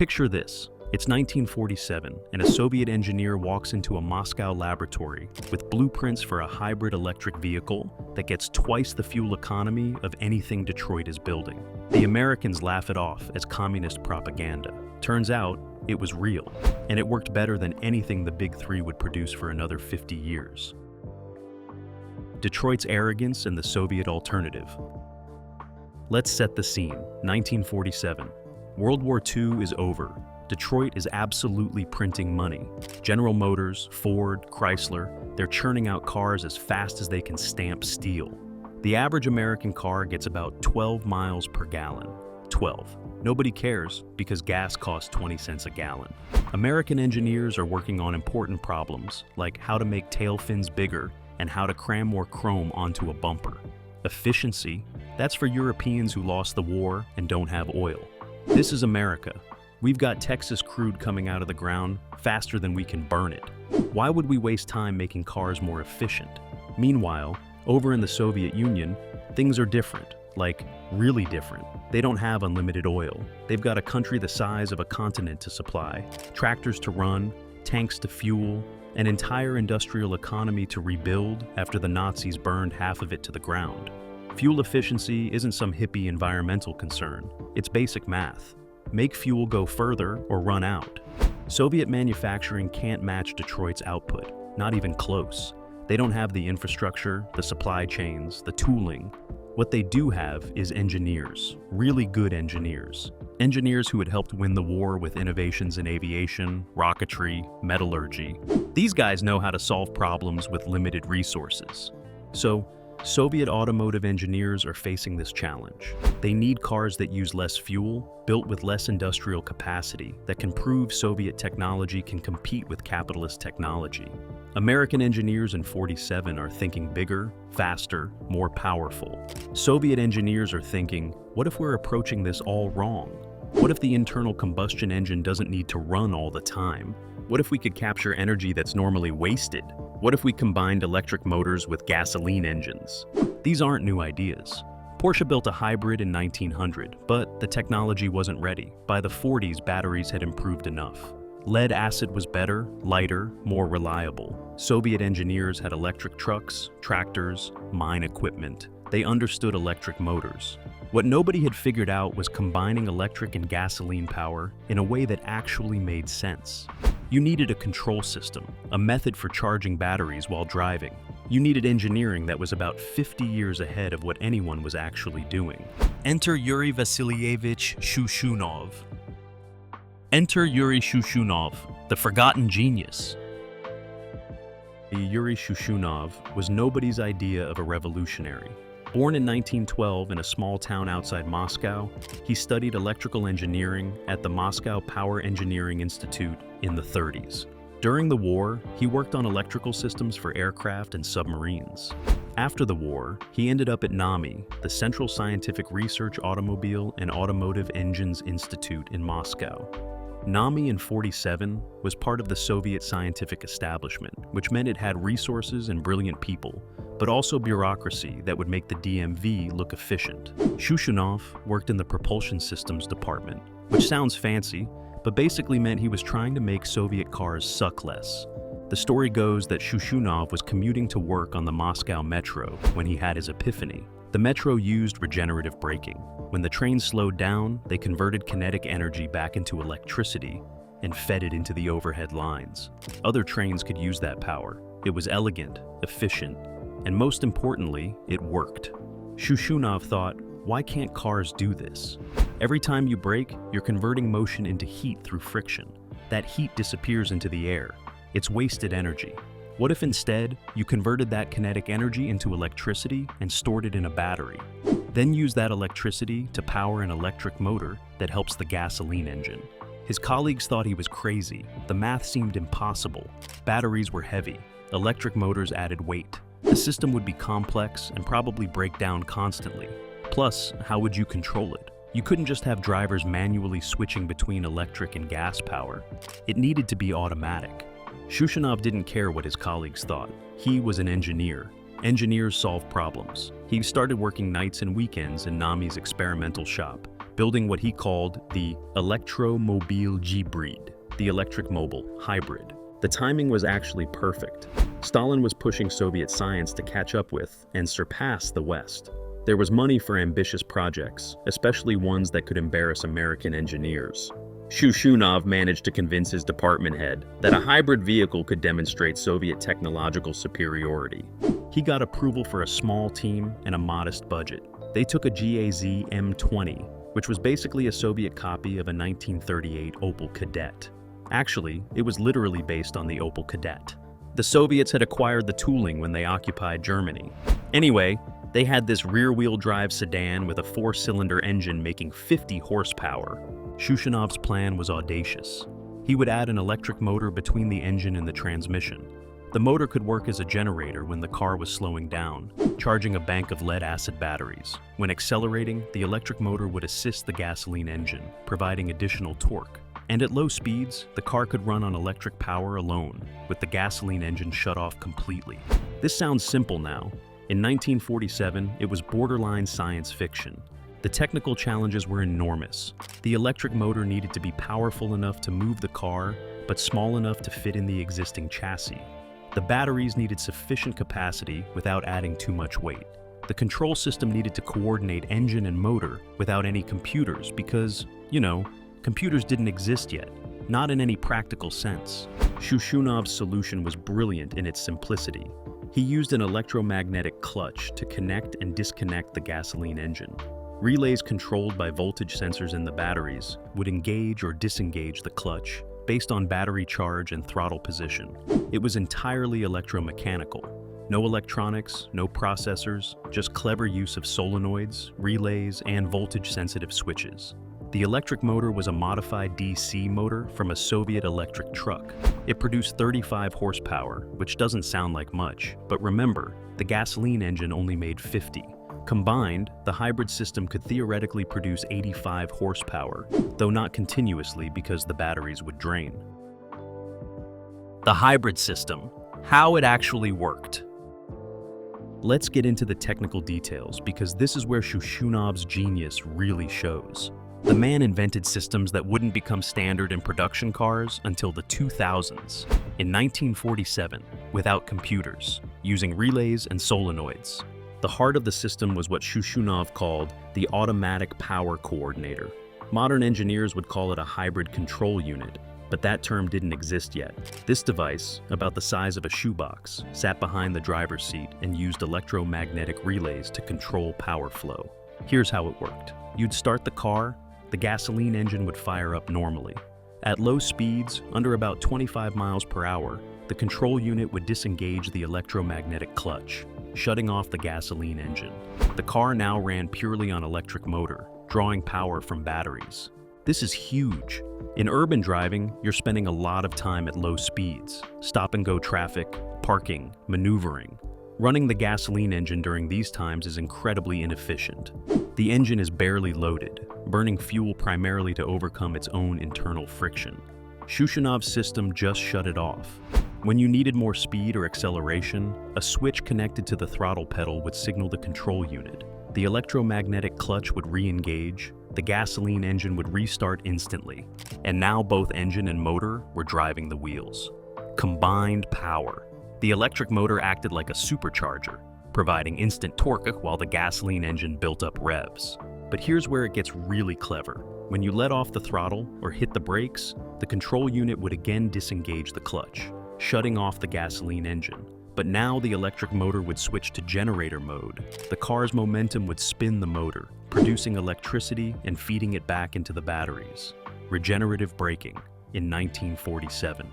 Picture this. It's 1947, and a Soviet engineer walks into a Moscow laboratory with blueprints for a hybrid electric vehicle that gets twice the fuel economy of anything Detroit is building. The Americans laugh it off as communist propaganda. Turns out, it was real, and it worked better than anything the Big Three would produce for another 50 years. Detroit's arrogance and the Soviet alternative. Let's set the scene. 1947. World War II is over. Detroit is absolutely printing money. General Motors, Ford, Chrysler, they're churning out cars as fast as they can stamp steel. The average American car gets about 12 miles per gallon. 12. Nobody cares because gas costs 20 cents a gallon. American engineers are working on important problems like how to make tail fins bigger and how to cram more chrome onto a bumper. Efficiency, that's for Europeans who lost the war and don't have oil. This is America. We've got Texas crude coming out of the ground faster than we can burn it. Why would we waste time making cars more efficient? Meanwhile, over in the Soviet Union, things are different, like really different. They don't have unlimited oil. They've got a country the size of a continent to supply, tractors to run, tanks to fuel, an entire industrial economy to rebuild after the Nazis burned half of it to the ground. Fuel efficiency isn't some hippie environmental concern. It's basic math. Make fuel go further or run out. Soviet manufacturing can't match Detroit's output, not even close. They don't have the infrastructure, the supply chains, the tooling. What they do have is engineers, really good engineers. Engineers who had helped win the war with innovations in aviation, rocketry, metallurgy. These guys know how to solve problems with limited resources. So, Soviet automotive engineers are facing this challenge. They need cars that use less fuel, built with less industrial capacity, that can prove Soviet technology can compete with capitalist technology. American engineers in 47 are thinking bigger, faster, more powerful. Soviet engineers are thinking, what if we're approaching this all wrong? What if the internal combustion engine doesn't need to run all the time? What if we could capture energy that's normally wasted? What if we combined electric motors with gasoline engines? These aren't new ideas. Porsche built a hybrid in 1900, but the technology wasn't ready. By the 40s, batteries had improved enough. Lead acid was better, lighter, more reliable. Soviet engineers had electric trucks, tractors, mine equipment. They understood electric motors. What nobody had figured out was combining electric and gasoline power in a way that actually made sense. You needed a control system, a method for charging batteries while driving. You needed engineering that was about 50 years ahead of what anyone was actually doing. Enter Yuri Vasilievich Shushunov. Enter Yuri Shushunov, the forgotten genius. Yuri Shushunov was nobody's idea of a revolutionary. Born in 1912 in a small town outside Moscow, he studied electrical engineering at the Moscow Power Engineering Institute in the 30s. During the war, he worked on electrical systems for aircraft and submarines. After the war, he ended up at NAMI, the Central Scientific Research Automobile and Automotive Engines Institute in Moscow. NAMI in 47 was part of the Soviet scientific establishment, which meant it had resources and brilliant people, but also bureaucracy that would make the DMV look efficient. Shushunov worked in the propulsion systems department, which sounds fancy, but basically meant he was trying to make Soviet cars suck less. The story goes that Shushunov was commuting to work on the Moscow metro when he had his epiphany. The metro used regenerative braking. When the train slowed down, they converted kinetic energy back into electricity and fed it into the overhead lines. Other trains could use that power. It was elegant, efficient, and most importantly, it worked. Shushunov thought, why can't cars do this? Every time you brake, you're converting motion into heat through friction. That heat disappears into the air. It's wasted energy. What if instead, you converted that kinetic energy into electricity and stored it in a battery? Then use that electricity to power an electric motor that helps the gasoline engine. His colleagues thought he was crazy. The math seemed impossible. Batteries were heavy. Electric motors added weight. The system would be complex and probably break down constantly. Plus, how would you control it? You couldn't just have drivers manually switching between electric and gas power. It needed to be automatic. Shushunov didn't care what his colleagues thought. He was an engineer. Engineers solve problems. He started working nights and weekends in NAMI's experimental shop, building what he called the Elektromobil Hybrid, the electric mobile hybrid. The timing was actually perfect. Stalin was pushing Soviet science to catch up with and surpass the West. There was money for ambitious projects, especially ones that could embarrass American engineers. Shushnov managed to convince his department head that a hybrid vehicle could demonstrate Soviet technological superiority. He got approval for a small team and a modest budget. They took a GAZ M20, which was basically a Soviet copy of a 1938 Opel Kadett. Actually, it was literally based on the Opel Kadett. The Soviets had acquired the tooling when they occupied Germany. Anyway, they had this rear-wheel drive sedan with a 4-cylinder engine making 50 horsepower. Shushnov's plan was audacious. He would add an electric motor between the engine and the transmission. The motor could work as a generator when the car was slowing down, charging a bank of lead-acid batteries. When accelerating, the electric motor would assist the gasoline engine, providing additional torque. And at low speeds, the car could run on electric power alone, with the gasoline engine shut off completely. This sounds simple now. In 1947, it was borderline science fiction. The technical challenges were enormous. The electric motor needed to be powerful enough to move the car, but small enough to fit in the existing chassis. The batteries needed sufficient capacity without adding too much weight. The control system needed to coordinate engine and motor without any computers because, computers didn't exist yet, not in any practical sense. Shushnov's solution was brilliant in its simplicity. He used an electromagnetic clutch to connect and disconnect the gasoline engine. Relays controlled by voltage sensors in the batteries would engage or disengage the clutch based on battery charge and throttle position. It was entirely electromechanical. No electronics, no processors, just clever use of solenoids, relays, and voltage-sensitive switches. The electric motor was a modified DC motor from a Soviet electric truck. It produced 35 horsepower, which doesn't sound like much, but remember, the gasoline engine only made 50. Combined, the hybrid system could theoretically produce 85 horsepower, though not continuously because the batteries would drain. The hybrid system, how it actually worked. Let's get into the technical details because this is where Shushnov's genius really shows. The man invented systems that wouldn't become standard in production cars until the 2000s. In 1947, without computers, using relays and solenoids. The heart of the system was what Shushnov called the automatic power coordinator. Modern engineers would call it a hybrid control unit, but that term didn't exist yet. This device, about the size of a shoebox, sat behind the driver's seat and used electromagnetic relays to control power flow. Here's how it worked. You'd start the car, the gasoline engine would fire up normally. At low speeds, under about 25 miles per hour, the control unit would disengage the electromagnetic clutch, shutting off the gasoline engine. The car now ran purely on electric motor, drawing power from batteries. This is huge. In urban driving, you're spending a lot of time at low speeds, stop-and-go traffic, parking, maneuvering. Running the gasoline engine during these times is incredibly inefficient. The engine is barely loaded, burning fuel primarily to overcome its own internal friction. Shushnov's system just shut it off. When you needed more speed or acceleration, a switch connected to the throttle pedal would signal the control unit. The electromagnetic clutch would re-engage, the gasoline engine would restart instantly, and now both engine and motor were driving the wheels. Combined power. The electric motor acted like a supercharger, providing instant torque while the gasoline engine built up revs. But here's where it gets really clever. When you let off the throttle or hit the brakes, the control unit would again disengage the clutch, shutting off the gasoline engine. But now the electric motor would switch to generator mode. The car's momentum would spin the motor, producing electricity and feeding it back into the batteries. Regenerative braking in 1947.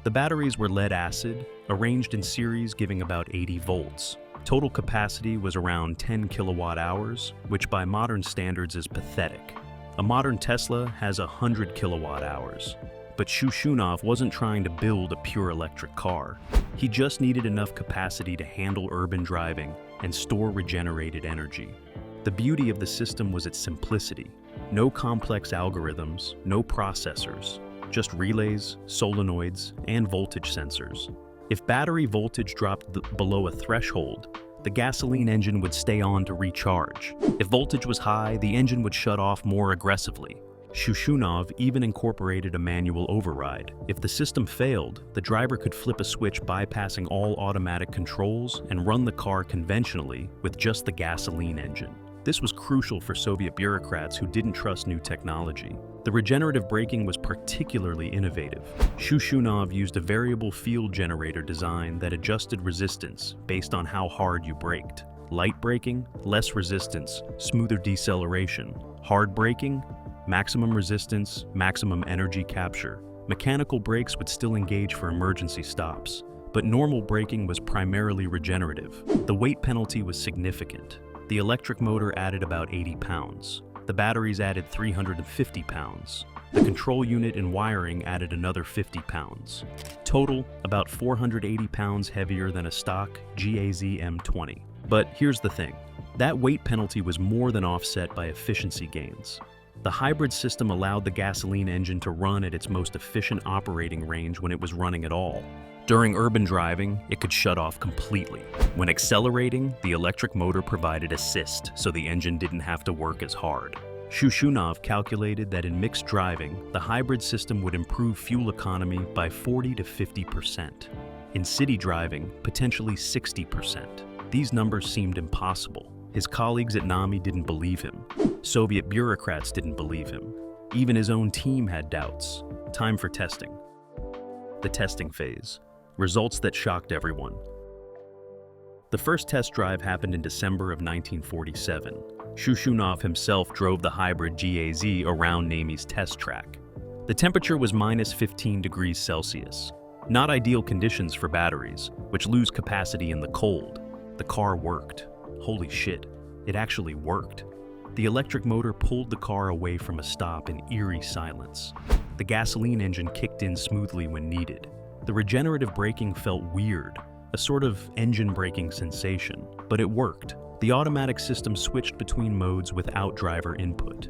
The batteries were lead acid, arranged in series giving about 80 volts. Total capacity was around 10 kilowatt hours, which by modern standards is pathetic. A modern Tesla has 100 kilowatt hours. But Shushnov wasn't trying to build a pure electric car. He just needed enough capacity to handle urban driving and store regenerated energy. The beauty of the system was its simplicity. No complex algorithms, no processors, just relays, solenoids, and voltage sensors. If battery voltage dropped below a threshold, the gasoline engine would stay on to recharge. If voltage was high, the engine would shut off more aggressively. Shushnov even incorporated a manual override. If the system failed, the driver could flip a switch bypassing all automatic controls and run the car conventionally with just the gasoline engine. This was crucial for Soviet bureaucrats who didn't trust new technology. The regenerative braking was particularly innovative. Shushnov used a variable field generator design that adjusted resistance based on how hard you braked. Light braking, less resistance, smoother deceleration. Hard braking, maximum resistance, maximum energy capture. Mechanical brakes would still engage for emergency stops, but normal braking was primarily regenerative. The weight penalty was significant. The electric motor added about 80 pounds. The batteries added 350 pounds. The control unit and wiring added another 50 pounds. Total, about 480 pounds heavier than a stock GAZ M20. But here's the thing. That weight penalty was more than offset by efficiency gains. The hybrid system allowed the gasoline engine to run at its most efficient operating range when it was running at all. During urban driving, it could shut off completely. When accelerating, the electric motor provided assist, so the engine didn't have to work as hard. Shushnov calculated that in mixed driving, the hybrid system would improve fuel economy by 40 to 50%. In city driving, potentially 60%. These numbers seemed impossible. His colleagues at NAMI didn't believe him. Soviet bureaucrats didn't believe him. Even his own team had doubts. Time for testing. The testing phase. Results that shocked everyone. The first test drive happened in December of 1947. Shushnov himself drove the hybrid GAZ around NAMI's test track. The temperature was minus 15 degrees Celsius. Not ideal conditions for batteries, which lose capacity in the cold. The car worked. Holy shit, it actually worked. The electric motor pulled the car away from a stop in eerie silence. The gasoline engine kicked in smoothly when needed. The regenerative braking felt weird, a sort of engine braking sensation, but it worked. The automatic system switched between modes without driver input.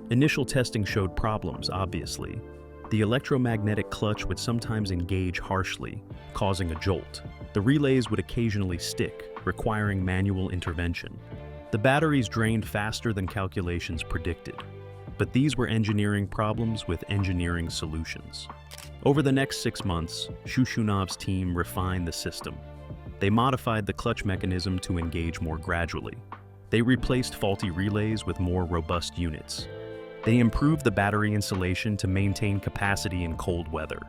Initial testing showed problems, obviously. The electromagnetic clutch would sometimes engage harshly, causing a jolt. The relays would occasionally stick, requiring manual intervention. The batteries drained faster than calculations predicted. But these were engineering problems with engineering solutions. Over the next 6 months, Shushnov's team refined the system. They modified the clutch mechanism to engage more gradually. They replaced faulty relays with more robust units. They improved the battery insulation to maintain capacity in cold weather.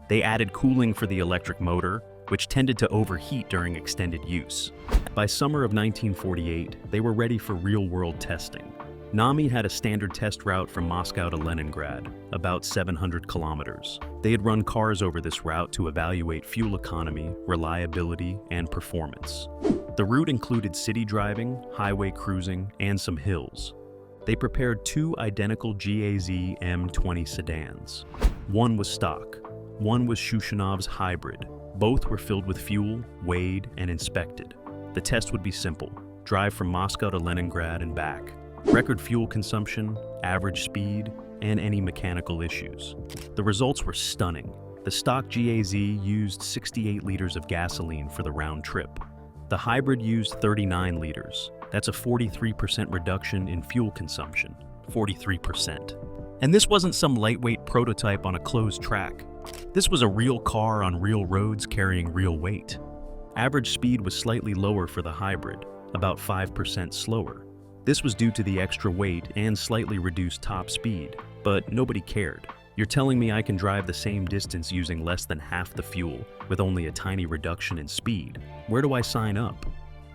They added cooling for the electric motor, which tended to overheat during extended use. By summer of 1948, they were ready for real-world testing. NAMI had a standard test route from Moscow to Leningrad, about 700 kilometers. They had run cars over this route to evaluate fuel economy, reliability, and performance. The route included city driving, highway cruising, and some hills. They prepared 2 identical GAZ M20 sedans. One was stock, one was Shushnov's hybrid. Both were filled with fuel, weighed, and inspected. The test would be simple: drive from Moscow to Leningrad and back. Record fuel consumption, average speed, and any mechanical issues. The results were stunning. The stock GAZ used 68 liters of gasoline for the round trip. The hybrid used 39 liters. That's a 43% reduction in fuel consumption. 43%. And this wasn't some lightweight prototype on a closed track. This was a real car on real roads carrying real weight. Average speed was slightly lower for the hybrid, about 5% slower. This was due to the extra weight and slightly reduced top speed, but nobody cared. You're telling me I can drive the same distance using less than half the fuel with only a tiny reduction in speed? Where do I sign up?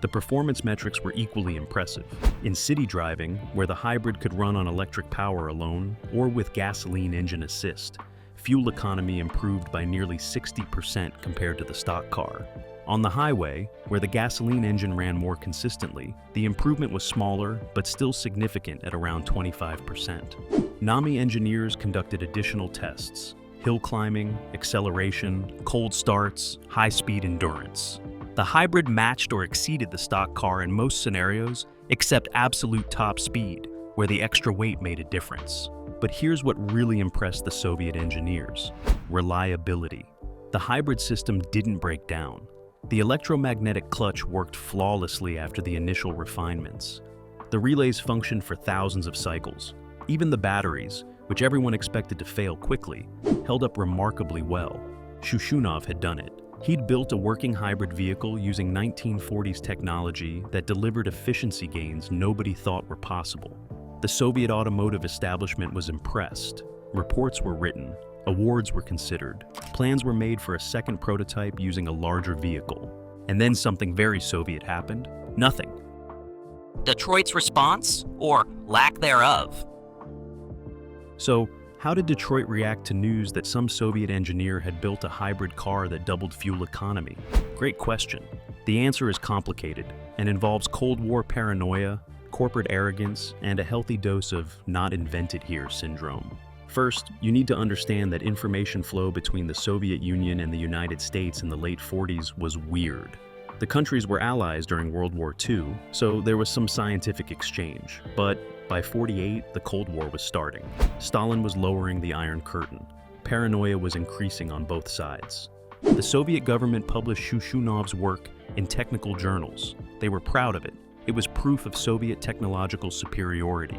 The performance metrics were equally impressive. In city driving, where the hybrid could run on electric power alone or with gasoline engine assist, fuel economy improved by nearly 60% compared to the stock car. On the highway, where the gasoline engine ran more consistently, the improvement was smaller but still significant at around 25%. NAMI engineers conducted additional tests: hill climbing, acceleration, cold starts, high-speed endurance. The hybrid matched or exceeded the stock car in most scenarios, except absolute top speed, where the extra weight made a difference. But here's what really impressed the Soviet engineers: reliability. The hybrid system didn't break down. The electromagnetic clutch worked flawlessly after the initial refinements. The relays functioned for thousands of cycles. Even the batteries, which everyone expected to fail quickly, held up remarkably well. Shushenov had done it. He'd built a working hybrid vehicle using 1940s technology that delivered efficiency gains nobody thought were possible. The Soviet automotive establishment was impressed. Reports were written. Awards were considered. Plans were made for a second prototype using a larger vehicle. And then something very Soviet happened. Nothing. Detroit's response, or lack thereof. So, how did Detroit react to news that some Soviet engineer had built a hybrid car that doubled fuel economy? Great question. The answer is complicated and involves Cold War paranoia, corporate arrogance, and a healthy dose of not invented here syndrome. First, you need to understand that information flow between the Soviet Union and the United States in the late 40s was weird. The countries were allies during World War II, so there was some scientific exchange. But by 48, the Cold War was starting. Stalin was lowering the Iron Curtain. Paranoia was increasing on both sides. The Soviet government published Shushenov's work in technical journals. They were proud of it. It was proof of Soviet technological superiority.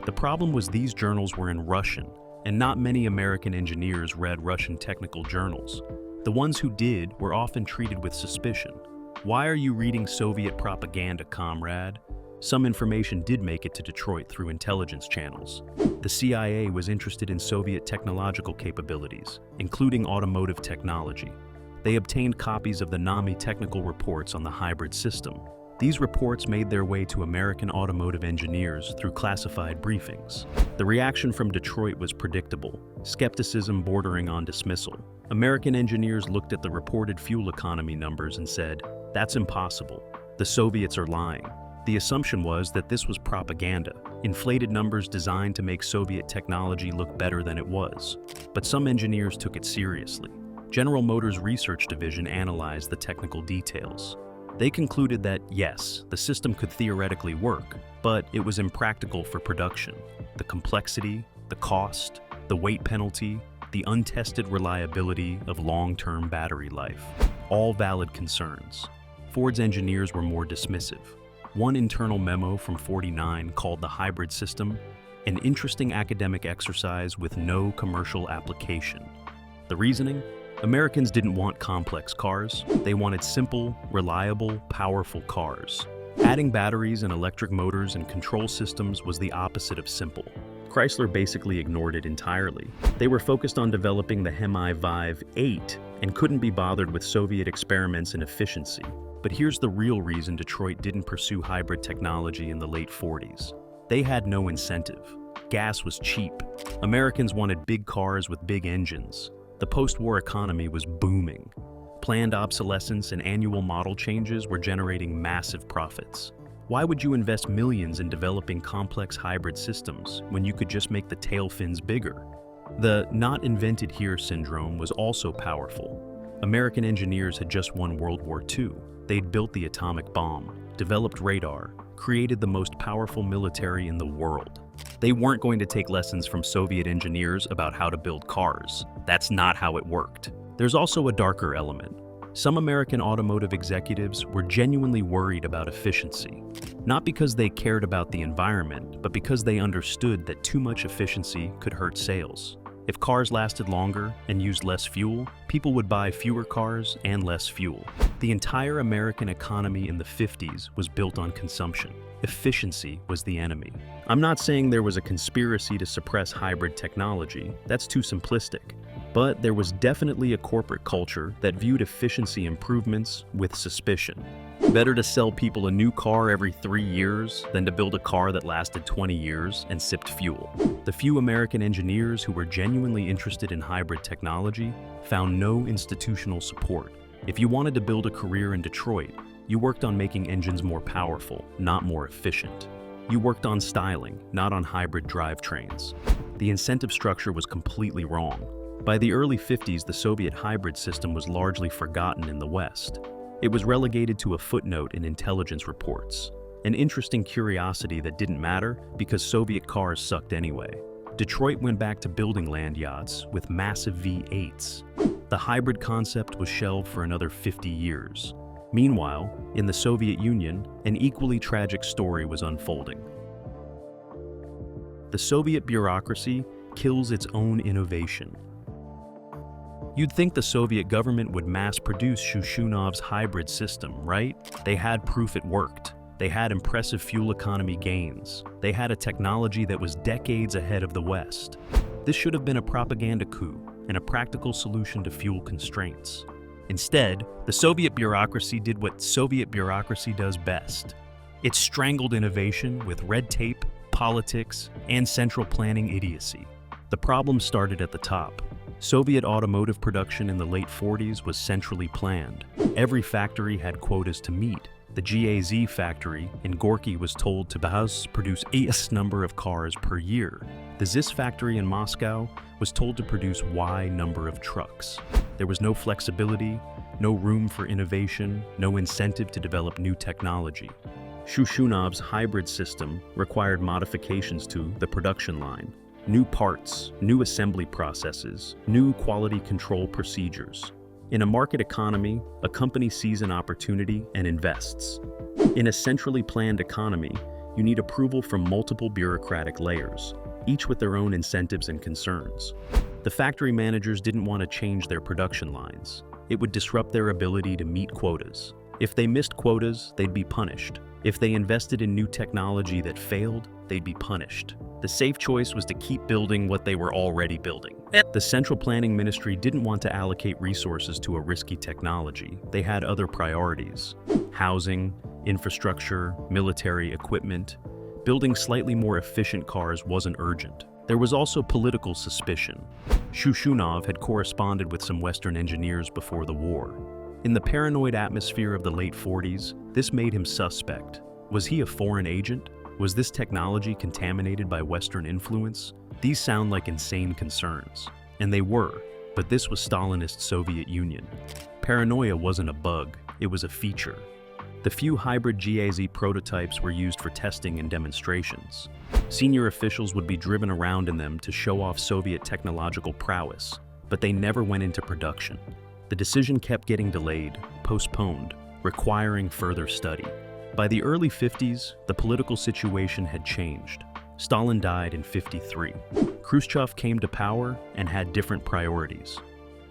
The problem was these journals were in Russian, and not many American engineers read Russian technical journals. The ones who did were often treated with suspicion. Why are you reading Soviet propaganda, comrade? Some information did make it to Detroit through intelligence channels. The CIA was interested in Soviet technological capabilities, including automotive technology. They obtained copies of the NAMI technical reports on the hybrid system. These reports made their way to American automotive engineers through classified briefings. The reaction from Detroit was predictable, skepticism bordering on dismissal. American engineers looked at the reported fuel economy numbers and said, "That's impossible. The Soviets are lying." The assumption was that this was propaganda, inflated numbers designed to make Soviet technology look better than it was. But some engineers took it seriously. General Motors' research division analyzed the technical details. They concluded that, yes, the system could theoretically work, but it was impractical for production. The complexity, the cost, the weight penalty, the untested reliability of long-term battery life, all valid concerns. Ford's engineers were more dismissive. One internal memo from '49 called the hybrid system an interesting academic exercise with no commercial application. The reasoning? Americans didn't want complex cars. They wanted simple, reliable, powerful cars. Adding batteries and electric motors and control systems was the opposite of simple. Chrysler basically ignored it entirely. They were focused on developing the Hemi Vive 8 and couldn't be bothered with Soviet experiments in efficiency. But here's the real reason Detroit didn't pursue hybrid technology in the late 40s. They had no incentive. Gas was cheap. Americans wanted big cars with big engines. The post-war economy was booming. Planned obsolescence and annual model changes were generating massive profits. Why would you invest millions in developing complex hybrid systems when you could just make the tail fins bigger? The not invented here syndrome was also powerful. American engineers had just won World War II. They'd built the atomic bomb, developed radar, created the most powerful military in the world. They weren't going to take lessons from Soviet engineers about how to build cars. That's not how it worked. There's also a darker element. Some American automotive executives were genuinely worried about efficiency. Not because they cared about the environment, but because they understood that too much efficiency could hurt sales. If cars lasted longer and used less fuel, people would buy fewer cars and less fuel. The entire American economy in the 50s was built on consumption. Efficiency was the enemy. I'm not saying there was a conspiracy to suppress hybrid technology. That's too simplistic. But there was definitely a corporate culture that viewed efficiency improvements with suspicion. Better to sell people a new car every 3 years than to build a car that lasted 20 years and sipped fuel. The few American engineers who were genuinely interested in hybrid technology found no institutional support. If you wanted to build a career in Detroit, you worked on making engines more powerful, not more efficient. You worked on styling, not on hybrid drivetrains. The incentive structure was completely wrong. By the early 50s, the Soviet hybrid system was largely forgotten in the West. It was relegated to a footnote in intelligence reports, an interesting curiosity that didn't matter because Soviet cars sucked anyway. Detroit went back to building land yachts with massive V8s. The hybrid concept was shelved for another 50 years. Meanwhile, in the Soviet Union, an equally tragic story was unfolding. The Soviet bureaucracy kills its own innovation. You'd think the Soviet government would mass-produce Shushunov's hybrid system, right? They had proof it worked. They had impressive fuel economy gains. They had a technology that was decades ahead of the West. This should have been a propaganda coup and a practical solution to fuel constraints. Instead, the Soviet bureaucracy did what Soviet bureaucracy does best. It strangled innovation with red tape, politics, and central planning idiocy. The problem started at the top. Soviet automotive production in the late 40s was centrally planned. Every factory had quotas to meet. The GAZ factory in Gorky was told to produce X number of cars per year. The ZIS factory in Moscow was told to produce Y number of trucks. There was no flexibility, no room for innovation, no incentive to develop new technology. Shushunov's hybrid system required modifications to the production line. New parts, new assembly processes, new quality control procedures. In a market economy, a company sees an opportunity and invests. In a centrally planned economy, you need approval from multiple bureaucratic layers, each with their own incentives and concerns. The factory managers didn't want to change their production lines. It would disrupt their ability to meet quotas. If they missed quotas, they'd be punished. If they invested in new technology that failed, they'd be punished. The safe choice was to keep building what they were already building. The Central Planning Ministry didn't want to allocate resources to a risky technology. They had other priorities: housing, infrastructure, military equipment. Building slightly more efficient cars wasn't urgent. There was also political suspicion. Shushunov had corresponded with some Western engineers before the war. In the paranoid atmosphere of the late 40s, this made him suspect. Was he a foreign agent? Was this technology contaminated by Western influence? These sound like insane concerns. And they were, but this was Stalinist Soviet Union. Paranoia wasn't a bug, it was a feature. The few hybrid GAZ prototypes were used for testing and demonstrations. Senior officials would be driven around in them to show off Soviet technological prowess, but they never went into production. The decision kept getting delayed, postponed, requiring further study. By the early 50s, the political situation had changed. Stalin died in '53. Khrushchev came to power and had different priorities.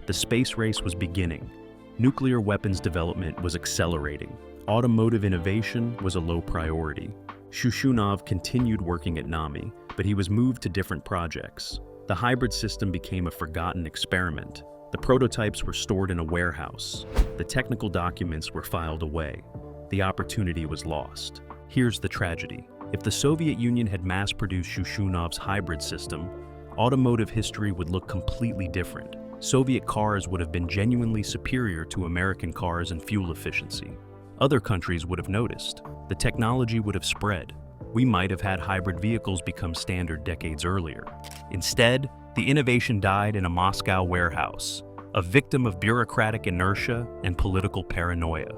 The space race was beginning. Nuclear weapons development was accelerating. Automotive innovation was a low priority. Shushunov continued working at NAMI, but he was moved to different projects. The hybrid system became a forgotten experiment. The prototypes were stored in a warehouse. The technical documents were filed away. The opportunity was lost. Here's the tragedy. If the Soviet Union had mass-produced Shushunov's hybrid system, automotive history would look completely different. Soviet cars would have been genuinely superior to American cars in fuel efficiency. Other countries would have noticed. The technology would have spread. We might have had hybrid vehicles become standard decades earlier. Instead, the innovation died in a Moscow warehouse, a victim of bureaucratic inertia and political paranoia.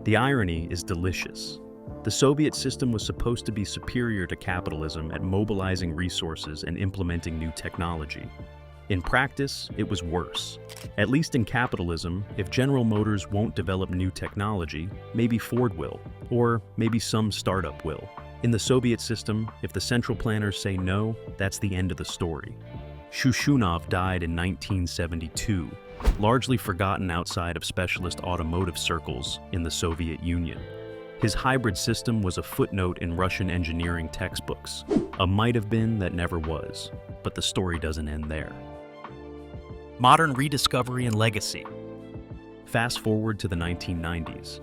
The irony is delicious. The Soviet system was supposed to be superior to capitalism at mobilizing resources and implementing new technology. In practice, it was worse. At least in capitalism, if General Motors won't develop new technology, maybe Ford will, or maybe some startup will. In the Soviet system, if the central planners say no, that's the end of the story. Shushunov died in 1972, largely forgotten outside of specialist automotive circles in the Soviet Union. His hybrid system was a footnote in Russian engineering textbooks, a might have been that never was, but the story doesn't end there. Modern rediscovery and legacy. Fast forward to the 1990s.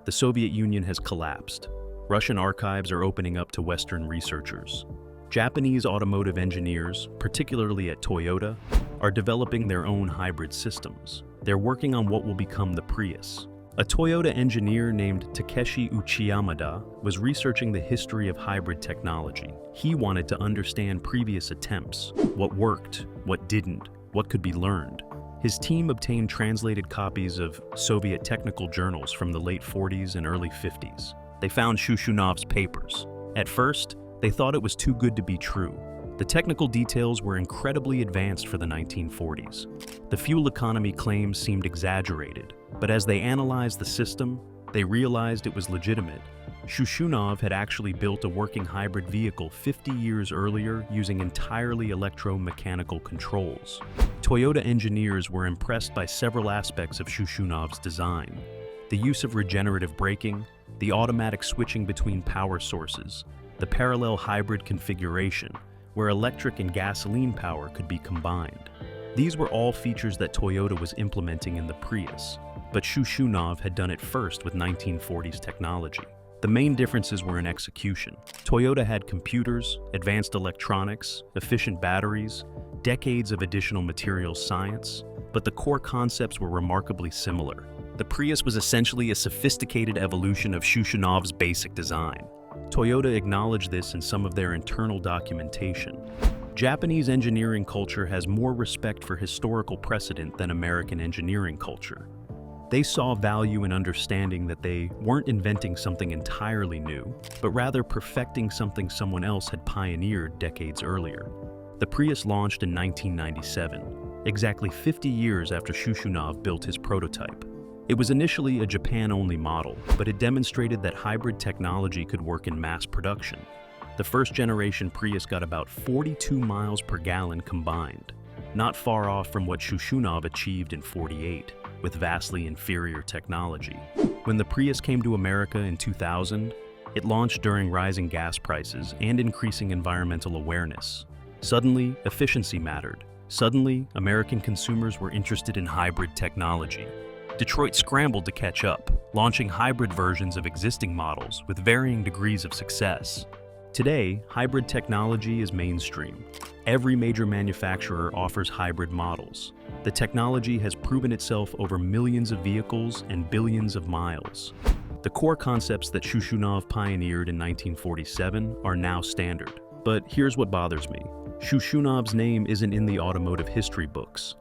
The Soviet Union has collapsed. Russian archives are opening up to Western researchers. Japanese automotive engineers, particularly at Toyota, are developing their own hybrid systems. They're working on what will become the Prius. A Toyota engineer named Takeshi Uchiyamada was researching the history of hybrid technology. He wanted to understand previous attempts, what worked, what didn't, what could be learned. His team obtained translated copies of Soviet technical journals from the late 40s and early 50s. They found Shushunov's papers. At first, they thought it was too good to be true. The technical details were incredibly advanced for the 1940s. The fuel economy claims seemed exaggerated, but as they analyzed the system, they realized it was legitimate. Shushnov had actually built a working hybrid vehicle 50 years earlier using entirely electromechanical controls. Toyota engineers were impressed by several aspects of Shushnov's design: the use of regenerative braking, the automatic switching between power sources, the parallel hybrid configuration, where electric and gasoline power could be combined. These were all features that Toyota was implementing in the Prius, but Shushnov had done it first with 1940s technology. The main differences were in execution. Toyota had computers, advanced electronics, efficient batteries, decades of additional materials science, but the core concepts were remarkably similar. The Prius was essentially a sophisticated evolution of Shushnov's basic design. Toyota acknowledged this in some of their internal documentation. Japanese engineering culture has more respect for historical precedent than American engineering culture. They saw value in understanding that they weren't inventing something entirely new, but rather perfecting something someone else had pioneered decades earlier. The Prius launched in 1997, exactly 50 years after Shushnov built his prototype. It was initially a Japan-only model, but it demonstrated that hybrid technology could work in mass production. The first-generation Prius got about 42 miles per gallon combined, not far off from what Shushnov achieved in 48, with vastly inferior technology. When the Prius came to America in 2000, it launched during rising gas prices and increasing environmental awareness. Suddenly, efficiency mattered. Suddenly, American consumers were interested in hybrid technology. Detroit scrambled to catch up, launching hybrid versions of existing models with varying degrees of success. Today, hybrid technology is mainstream. Every major manufacturer offers hybrid models. The technology has proven itself over millions of vehicles and billions of miles. The core concepts that Shushnov pioneered in 1947 are now standard. But here's what bothers me. Shushnov's name isn't in the automotive history books.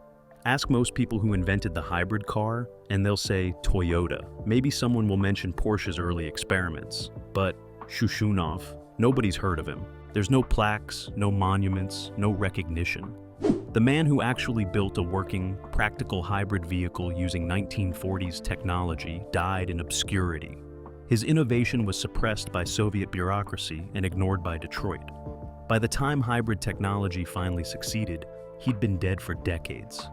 Ask most people who invented the hybrid car, and they'll say Toyota. Maybe someone will mention Porsche's early experiments. But Shushnov, nobody's heard of him. There's no plaques, no monuments, no recognition. The man who actually built a working, practical hybrid vehicle using 1940s technology died in obscurity. His innovation was suppressed by Soviet bureaucracy and ignored by Detroit. By the time hybrid technology finally succeeded, he'd been dead for decades.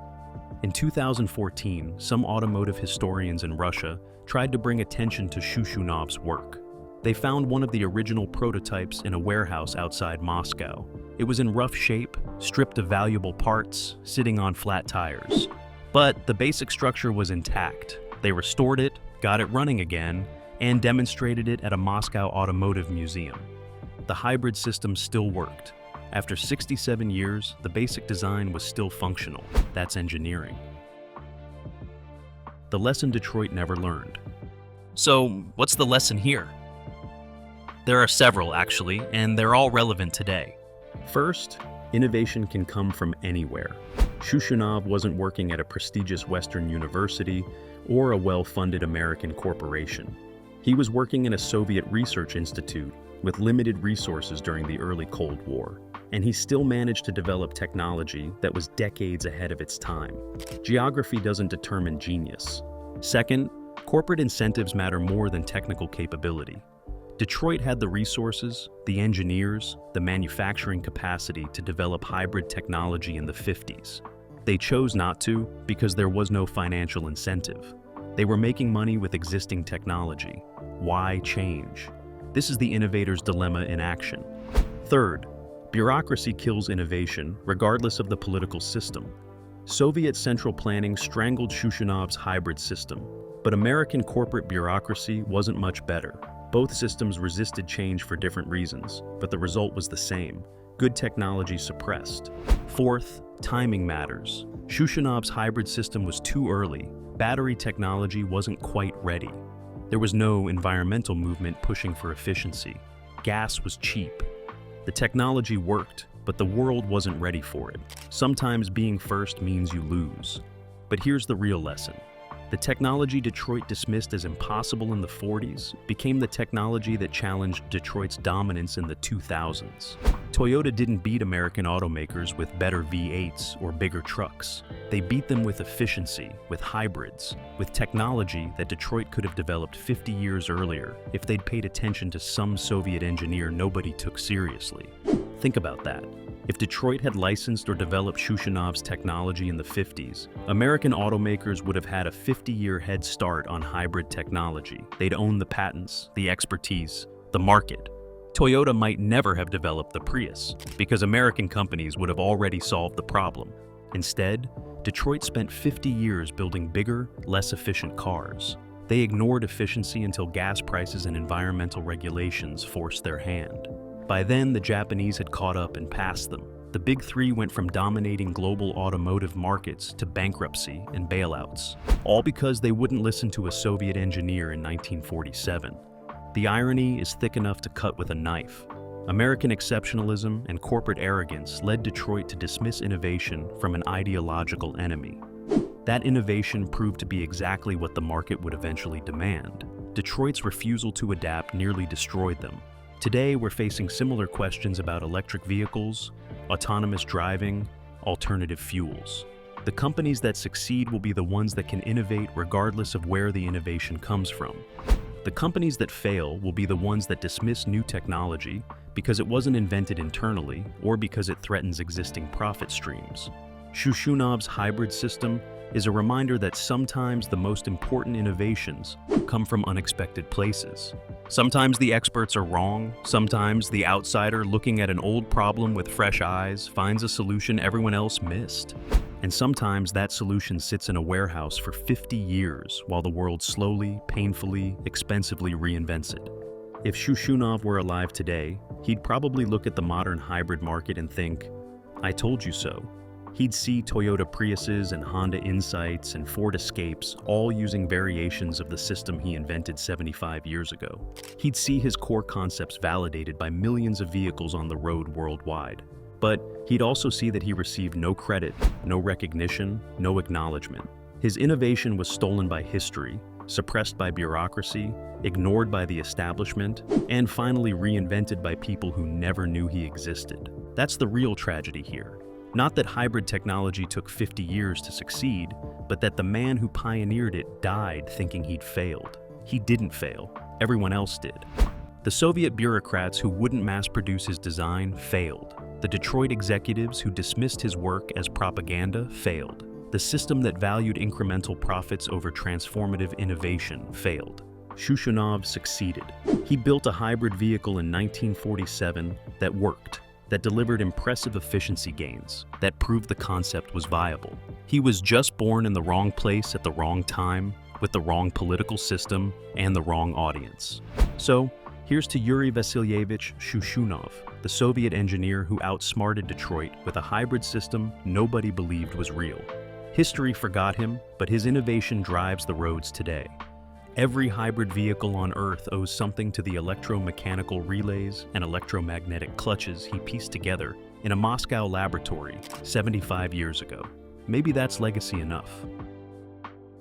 In 2014, some automotive historians in Russia tried to bring attention to Shushnov's work. They found one of the original prototypes in a warehouse outside Moscow. It was in rough shape, stripped of valuable parts, sitting on flat tires. But the basic structure was intact. They restored it, got it running again, and demonstrated it at a Moscow automotive museum. The hybrid system still worked. After 67 years, the basic design was still functional. That's engineering. The lesson Detroit never learned. So, what's the lesson here? There are several, actually, and they're all relevant today. First, innovation can come from anywhere. Shushnov wasn't working at a prestigious Western university or a well-funded American corporation. He was working in a Soviet research institute with limited resources during the early Cold War, and he still managed to develop technology that was decades ahead of its time. Geography doesn't determine genius. Second, corporate incentives matter more than technical capability. Detroit had the resources, the engineers, the manufacturing capacity to develop hybrid technology in the 50s. They chose not to because there was no financial incentive. They were making money with existing technology. Why change? This is the innovator's dilemma in action. Third, bureaucracy kills innovation regardless of the political system. Soviet central planning strangled Shushnov's hybrid system, but American corporate bureaucracy wasn't much better. Both systems resisted change for different reasons, but the result was the same: good technology suppressed. Fourth, timing matters. Shushnov's hybrid system was too early. Battery technology wasn't quite ready. There was no environmental movement pushing for efficiency. Gas was cheap. The technology worked, but the world wasn't ready for it. Sometimes being first means you lose. But here's the real lesson. The technology Detroit dismissed as impossible in the 40s became the technology that challenged Detroit's dominance in the 2000s. Toyota didn't beat American automakers with better V8s or bigger trucks. They beat them with efficiency, with hybrids, with technology that Detroit could have developed 50 years earlier if they'd paid attention to some Soviet engineer nobody took seriously. Think about that. If Detroit had licensed or developed Shushunov's technology in the 50s, American automakers would have had a 50-year head start on hybrid technology. They'd own the patents, the expertise, the market. Toyota might never have developed the Prius, because American companies would have already solved the problem. Instead, Detroit spent 50 years building bigger, less efficient cars. They ignored efficiency until gas prices and environmental regulations forced their hand. By then, the Japanese had caught up and passed them. The Big Three went from dominating global automotive markets to bankruptcy and bailouts, all because they wouldn't listen to a Soviet engineer in 1947. The irony is thick enough to cut with a knife. American exceptionalism and corporate arrogance led Detroit to dismiss innovation from an ideological enemy. That innovation proved to be exactly what the market would eventually demand. Detroit's refusal to adapt nearly destroyed them. Today, we're facing similar questions about electric vehicles, autonomous driving, alternative fuels. The companies that succeed will be the ones that can innovate regardless of where the innovation comes from. The companies that fail will be the ones that dismiss new technology because it wasn't invented internally or because it threatens existing profit streams. Shushunov's hybrid system is a reminder that sometimes the most important innovations come from unexpected places. Sometimes the experts are wrong, sometimes the outsider looking at an old problem with fresh eyes finds a solution everyone else missed. And sometimes that solution sits in a warehouse for 50 years while the world slowly, painfully, expensively reinvents it. If Shushunov were alive today, he'd probably look at the modern hybrid market and think, "I told you so." He'd see Toyota Priuses and Honda Insights and Ford Escapes all using variations of the system he invented 75 years ago. He'd see his core concepts validated by millions of vehicles on the road worldwide. But he'd also see that he received no credit, no recognition, no acknowledgement. His innovation was stolen by history, suppressed by bureaucracy, ignored by the establishment, and finally reinvented by people who never knew he existed. That's the real tragedy here. Not that hybrid technology took 50 years to succeed, but that the man who pioneered it died thinking he'd failed. He didn't fail. Everyone else did. The Soviet bureaucrats who wouldn't mass-produce his design failed. The Detroit executives who dismissed his work as propaganda failed. The system that valued incremental profits over transformative innovation failed. Shushunov succeeded. He built a hybrid vehicle in 1947 that worked, that delivered impressive efficiency gains, that proved the concept was viable. He was just born in the wrong place at the wrong time, with the wrong political system and the wrong audience. So, here's to Yuri Vasilyevich Shushunov, the Soviet engineer who outsmarted Detroit with a hybrid system nobody believed was real. History forgot him, but his innovation drives the roads today. Every hybrid vehicle on Earth owes something to the electromechanical relays and electromagnetic clutches he pieced together in a Moscow laboratory 75 years ago. Maybe that's legacy enough.